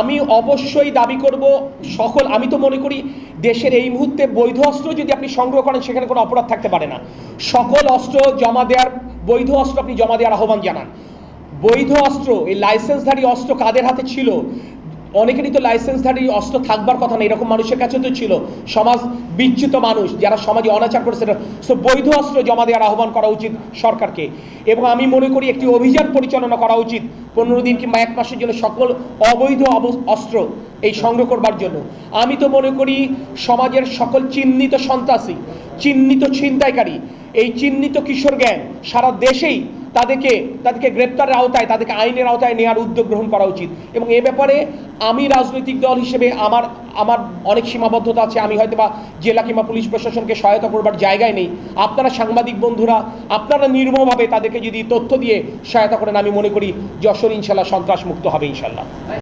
আমি অবশ্যই দাবি করব সকল, আমি তো মনে করি দেশের এই মুহূর্তে বৈধ অস্ত্র যদি আপনি সংগ্রহ করেন সেখানে কোনো অপরাধ থাকতে পারে না। সকল অস্ত্র জমা দেওয়ার, বৈধ অস্ত্র আপনি জমা দেওয়ার আহ্বান জানান। বৈধ অস্ত্র, এই লাইসেন্সধারী অস্ত্র কাদের হাতে ছিল? অনেকেরই তো লাইসেন্সধারী অস্ত্র থাকবার কথা না, এরকম মানুষের কাছে তো ছিল, সমাজ বিচ্যুত মানুষ যারা সমাজে অনাচার করেছে। সো বৈধ অস্ত্র জমা দেওয়ার আহ্বান করা উচিত সরকারকে। এবং আমি মনে করি একটি অভিযান পরিচালনা করা উচিত 15 দিন কিংবা 1 মাসের জন্য সকল অবৈধ অস্ত্র এই সংগ্রহ করবার জন্য। আমি তো মনে করি সমাজের সকল চিহ্নিত সন্ত্রাসী, চিহ্নিত ছিনতাইকারী, এই চিহ্নিত কিশোর গ্যাং সারা দেশেই তাদেরকে গ্রেপ্তারের আওতায়, তাদেরকে আইনের আওতায় নেওয়ার উদ্যোগ গ্রহণ করা উচিত। এবং এ ব্যাপারে আমি রাজনৈতিক দল হিসেবে আমার অনেক সীমাবদ্ধতা আছে। আমি হয়তো বা জেলা কিংবা পুলিশ প্রশাসনকে সহায়তা করবার জায়গায় নেই। আপনারা সাংবাদিক বন্ধুরা, আপনারা নির্মমভাবে তাদেরকে যদি তথ্য দিয়ে সহায়তা করেন, আমি মনে করি যশোর ইনশাল্লাহ সন্ত্রাস মুক্ত হবে ইনশাল্লাহ।